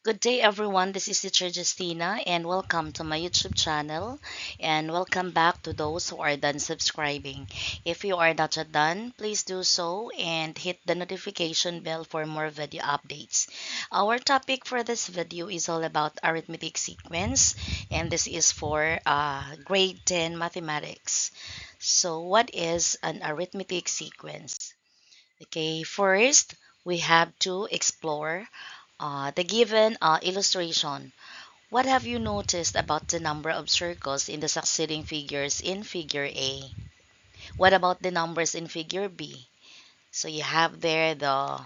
Good day, everyone. This is Teacher Justina, and welcome to my YouTube channel. And welcome back to those who are done subscribing. If you are not yet done, please do so and hit the notification bell for more video updates. Our topic for this video is all about arithmetic sequence, and this is for grade 10 mathematics. So, what is an arithmetic sequence? Okay, first we have to explore the given illustration. What have you noticed about the number of circles in the succeeding figures in figure A? What about the numbers in figure B? So you have there the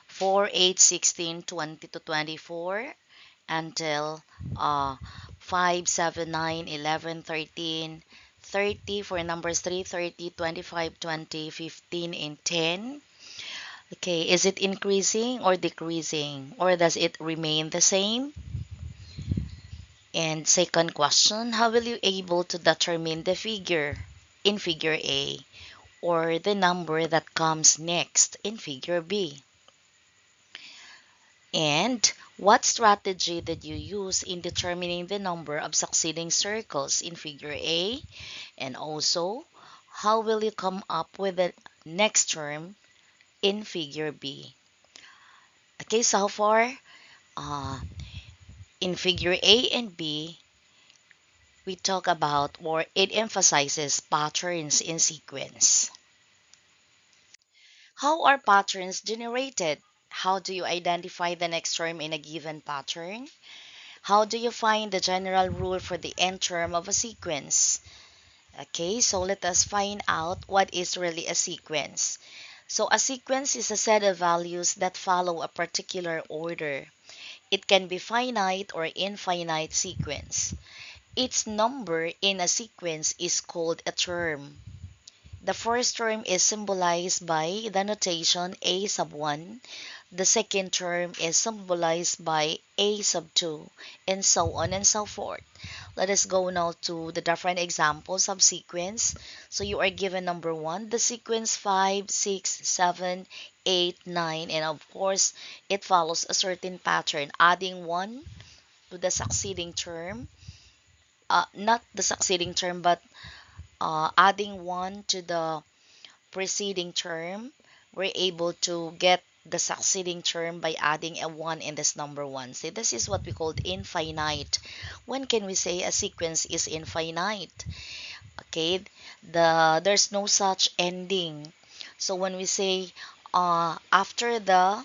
4, 8, 16, 20 to 24 until uh, 5, 7, 9, 11, 13, 30 for numbers 3, 30, 25, 20, 15, and 10. Okay, is it increasing or decreasing, or does it remain the same? And second question, how will you able to determine the figure in figure A or the number that comes next in figure B? And what strategy did you use in determining the number of succeeding circles in figure A? And also, how will you come up with the next term in figure B? Okay, so far, uh, in figure A and B, we talk about or it emphasizes patterns in sequence. How are patterns generated? How do you identify the next term in a given pattern? How do you find the general rule for the end term of a sequence? Okay, so let us find out what is really a sequence. So a sequence is a set of values that follow a particular order. It can be finite or infinite sequence. Its number in a sequence is called a term. The first term is symbolized by the notation a sub 1. The second term is symbolized by a sub 2, and so on and so forth. Let us go now to the different examples of sequence. So you are given number 1, the sequence 5, 6, 7, 8, 9, and of course, it follows a certain pattern, adding 1 to the succeeding term. Not the succeeding term, but adding 1 to the preceding term. We're able to get the succeeding term by adding a 1 in this number 1. So this is what we call infinite. When can we say a sequence is infinite? Okay, there's no such ending. So when we say after the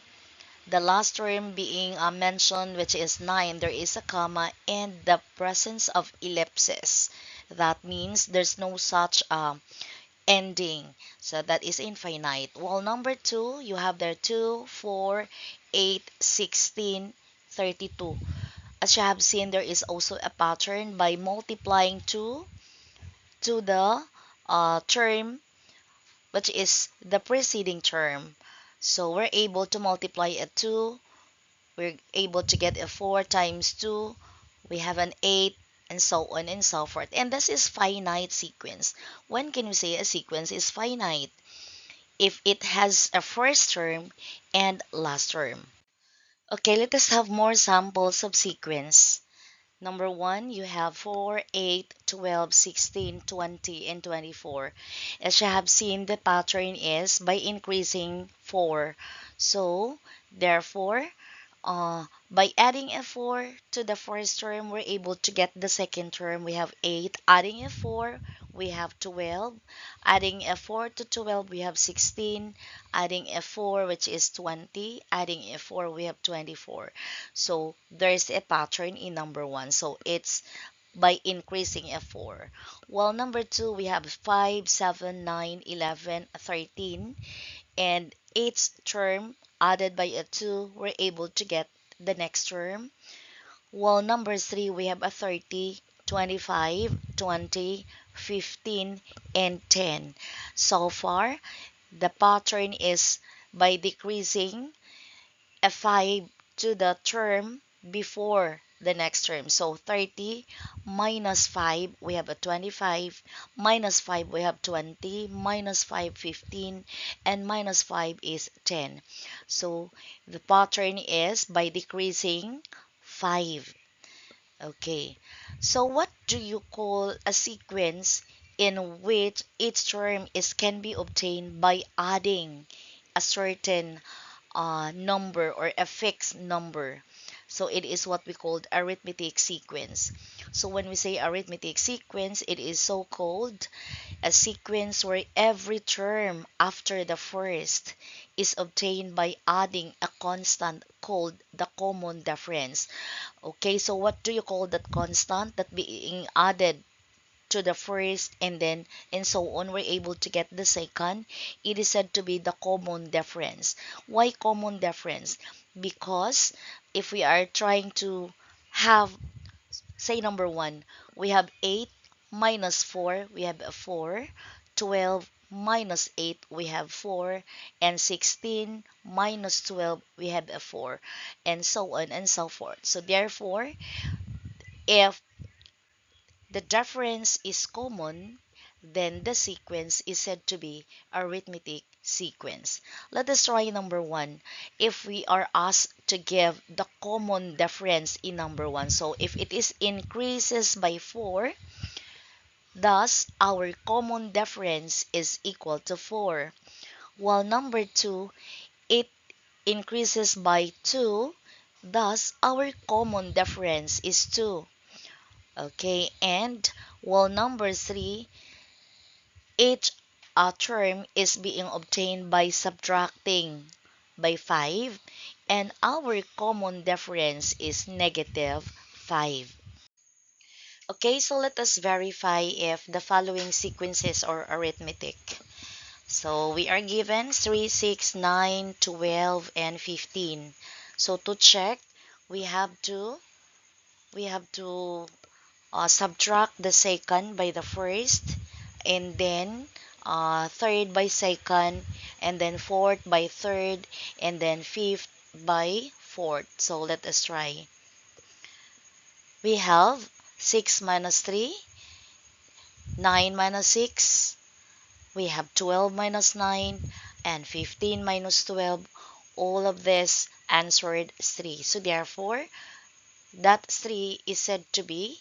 last term being mentioned, which is 9, there is a comma and the presence of ellipsis. That means there's no such ending. So that is infinite. Well, number 2, you have there 2, 4, 8, 16, 32. As you have seen, there is also a pattern by multiplying 2 to the term which is the preceding term. So we're able to multiply a 2, we're able to get a 4 times 2, we have an 8, and so on and so forth. And this is finite sequence. When can we say a sequence is finite? If it has a first term and last term. Okay, let us have more samples of sequence. Number 1, you have 4, 8, 12, 16, 20, and 24. As you have seen, the pattern is by increasing 4. So, therefore, by adding a 4 to the first term, we're able to get the second term. We have 8. Adding a 4, we have 12. Adding a 4 to 12, we have 16. Adding a 4, which is 20. Adding a 4, we have 24. So there's a pattern in number 1. So it's by increasing a 4. While number 2, we have 5, 7, 9, 11, 13. And each term added by a 2, we're able to get the next term. While number 3, we have a 30, 25, 20, 15, and 10. So far, the pattern is by decreasing a 5 to the term before the next term. So 30 minus 5, we have a 25. Minus 5, we have 20. Minus 5, 15. And minus 5 is 10. So the pattern is by decreasing 5. Okay, so what do you call a sequence in which each term is can be obtained by adding a certain number or a fixed number? So it is what we called arithmetic sequence. So when we say arithmetic sequence, it is so called a sequence where every term after the first is obtained by adding a constant called the common difference. Okay, so what do you call that constant that being added to the first and so on, we're able to get the second? It is said to be the common difference. Why common difference? Because if we are trying to have, say, number one, we have 8 minus 4, we have a 4. 12 minus 8, we have 4. And 16 minus 12, we have a 4. And so on and so forth. So therefore, if the difference is common, then the sequence is said to be arithmetic sequence. Let us try number one. If we are asked to give the common difference in number one, so if it is increases by 4, thus our common difference is equal to 4. While number two, it increases by 2, thus our common difference is 2. Okay, and while number 3, each term is being obtained by subtracting by 5, and our common difference is negative 5. Okay, so let us verify if the following sequences are arithmetic. So we are given 3, 6, 9, 12, and 15. So to check, we have to we have to subtract the second by the first, and then third by second, and then fourth by third, and then fifth by fourth. So let us try. We have 6 minus 3, 9 minus 6, we have 12 minus 9, and 15 minus 12. All of this answered 3. So therefore, that 3 is said to be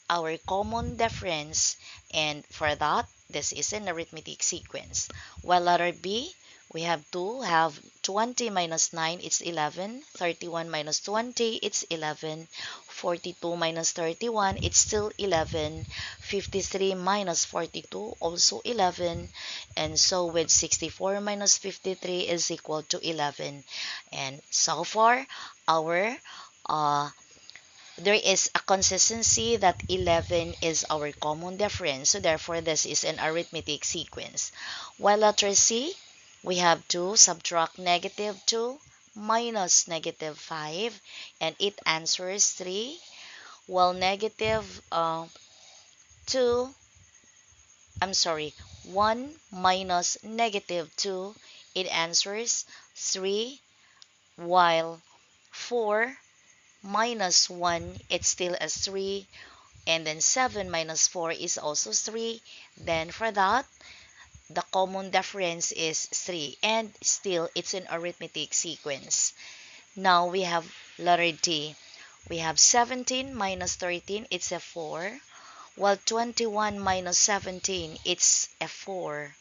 our common difference, and for that, this is an arithmetic sequence. While letter B, we have to have 20 minus 9, it's 11. 31 minus 20, it's 11. 42 minus 31, it's still 11. 53 minus 42, also 11. And so with 64 minus 53 is equal to 11. And so far, our there is a consistency that 11 is our common difference. So therefore, this is an arithmetic sequence. While letter C, we have to subtract negative 2 minus negative 5, and it answers 3. While negative 2, I'm sorry, 1 minus negative 2, it answers 3. While 4 minus 1, it's still a 3. And then 7 minus 4 is also 3. Then for that, the common difference is 3. And still, it's an arithmetic sequence. Now we have letter D. We have 17 minus 13, it's a 4. While 21 minus 17, it's a 4.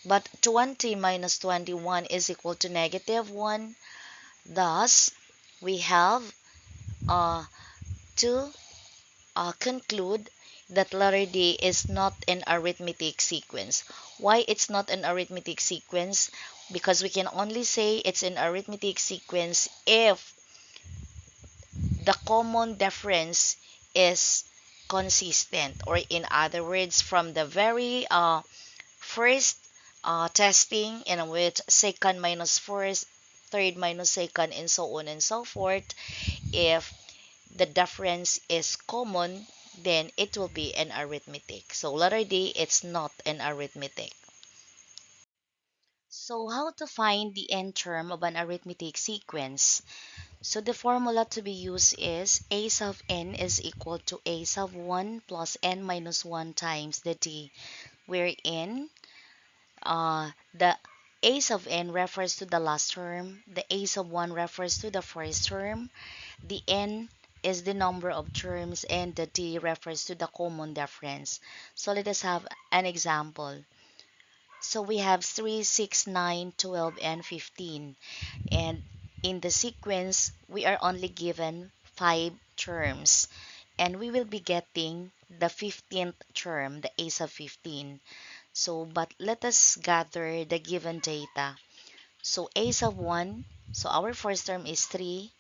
But 20 minus 21 is equal to negative 1. Thus, we have to conclude that letter D is not an arithmetic sequence. Why it's not an arithmetic sequence? Because we can only say it's an arithmetic sequence if the common difference is consistent, or in other words, from the very first testing, in which second minus first, third minus second, and so on and so forth, if the difference is common, then it will be an arithmetic. So letter D, it's not an arithmetic. So how to find the n term of an arithmetic sequence? So the formula to be used is a sub n is equal to a sub 1 plus n minus 1 times the d, wherein the A sub n refers to the last term, the A sub 1 refers to the first term, the n is the number of terms, and the d refers to the common difference. So let us have an example. So we have 3, 6, 9, 12, and 15. And in the sequence, we are only given 5 terms. And we will be getting the 15th term, the A sub 15. So, but let us gather the given data. So A sub 1, so our first term is 3,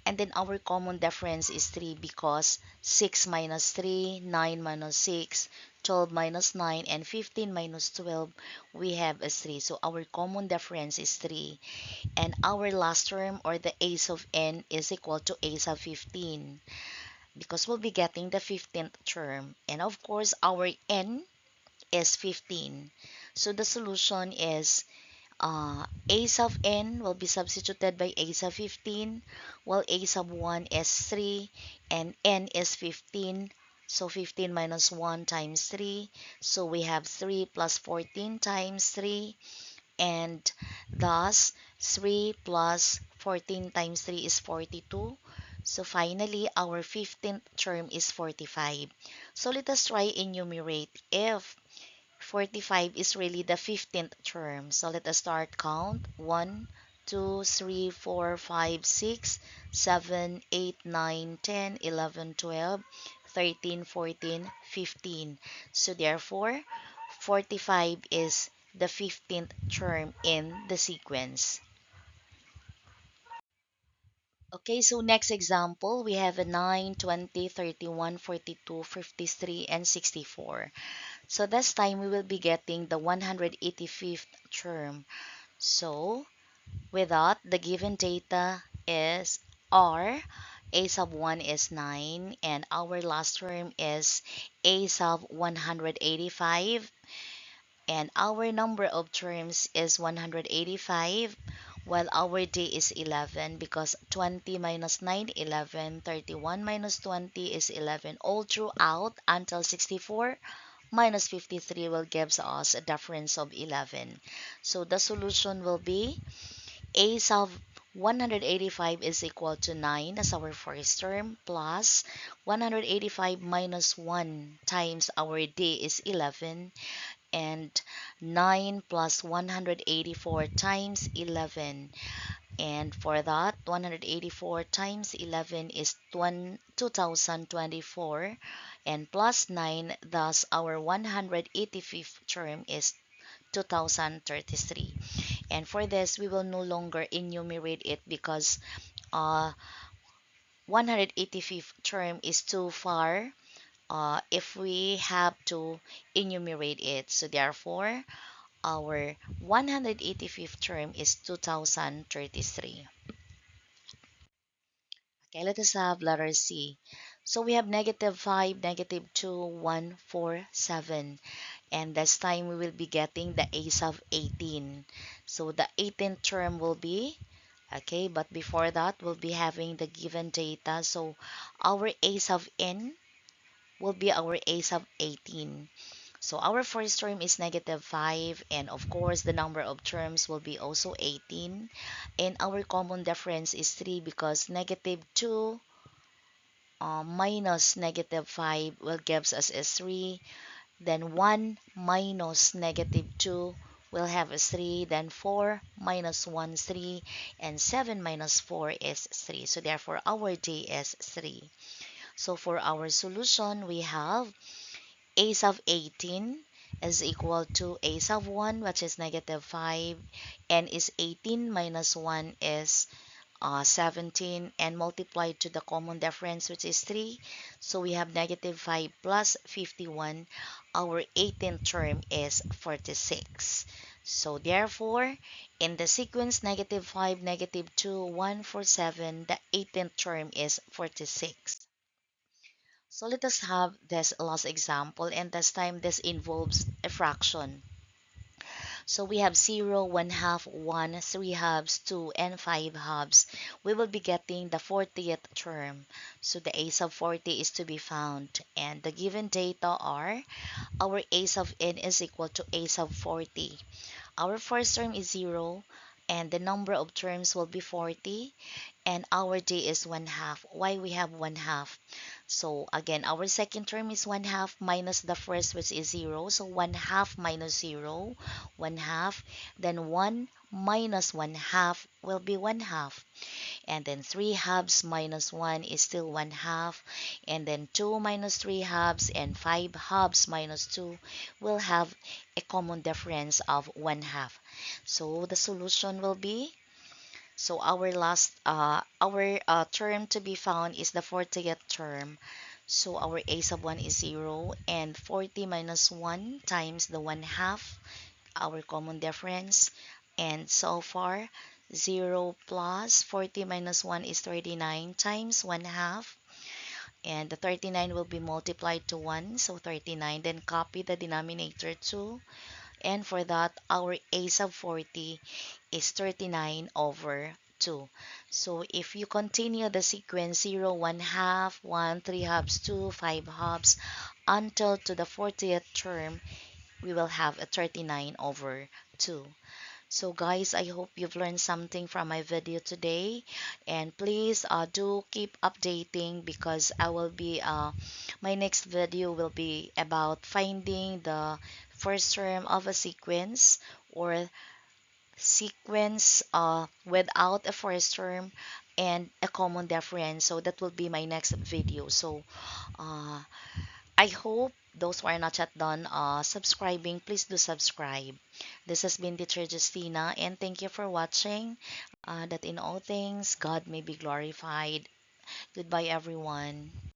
and then our common difference is 3 because 6 minus 3, 9 minus 6, 12 minus 9, and 15 minus 12, we have a 3. So our common difference is 3. And our last term, or the A sub n, is equal to A sub 15 because we'll be getting the 15th term. And of course, our n is 15. So the solution is A sub n will be substituted by A sub 15, while A sub 1 is 3 and n is 15. So 15 minus 1 times 3. So we have 3 plus 14 times 3, and thus 3 plus 14 times 3 is 42. So finally, our 15th term is 45. So let us try enumerate if 45 is really the 15th term. So let us start count. 1, 2, 3, 4, 5, 6, 7, 8, 9, 10, 11, 12, 13, 14, 15. So therefore, 45 is the 15th term in the sequence. Okay, so next example, we have a 9, 20, 31, 42, 53, and 64. So this time we will be getting the 185th term. So with that, the given data is R, A sub 1 is 9, and our last term is A sub 185, and our number of terms is 185, while our day is 11 because 20 minus 9, 11, 31 minus 20 is 11, all throughout until 64 minus 53 will gives us a difference of 11. So the solution will be A sub 185 is equal to 9 as our first term plus 185 minus 1 times our day is 11, and 9 plus 184 times 11, and for that 184 times 11 is 2024, and plus 9, thus our 185th term is 2033. And for this, we will no longer enumerate it because 185th term is too far if we have to enumerate it. So therefore, our 185th term is 2033. Okay, let us have letter C. So we have negative 5, negative 2, 1, 4, 7. And this time we will be getting the A sub 18. So the 18th term will be, okay, but before that we'll be having the given data. So our A sub n will be our A sub 18. So our first term is negative 5, and of course the number of terms will be also 18. And our common difference is 3 because negative 2 minus negative 5 will gives us a 3. Then 1 minus negative 2 will have a 3. Then 4 minus 1, 3. And 7 minus 4 is 3. So therefore our D is 3. So for our solution, we have A sub 18 is equal to A sub 1, which is negative 5, and is 18 minus 1 is 17, and multiplied to the common difference, which is 3. So we have negative 5 plus 51. Our 18th term is 46. So therefore, in the sequence negative 5, negative 2, 1, 4, 7, the 18th term is 46. So let us have this last example, and this time this involves a fraction. So we have 0, 1 half, 1, 3 halves, 2, and 5 halves. We will be getting the 40th term. So the a sub 40 is to be found. And the given data are our a sub n is equal to a sub 40. Our first term is 0, and the number of terms will be 40, and our day is 1 half. Why we have 1 half? So again, our second term is 1 half minus the first, which is 0. So 1 half minus 0, 1 half. Then 1 minus 1 half will be 1 half. And then 3 halves minus 1 is still 1 half. And then 2 minus 3 halves and 5 halves minus 2 will have a common difference of 1 half. So the solution will be, so our term to be found is the 40th term. So our a sub 1 is 0, and 40 minus 1 times the 1 half, our common difference. And so far, 0 plus 40 minus 1 is 39 times 1 half. And the 39 will be multiplied to 1, so 39. Then copy the denominator 2. And for that, our a sub 40 is 39 over 2. So if you continue the sequence 0, 1 half, 1, 3 halves, 2, 5 halves, until to the 40th term, we will have a 39 over 2. So guys, I hope you've learned something from my video today, and please do keep updating, because I will be my next video will be about finding the first term of a sequence, or sequence without a first term and a common difference. So that will be my next video. So uh, I hope those who are not yet done subscribing, please do subscribe. This has been Teacher Justina, and thank you for watching. That in all things, God may be glorified. Goodbye, everyone.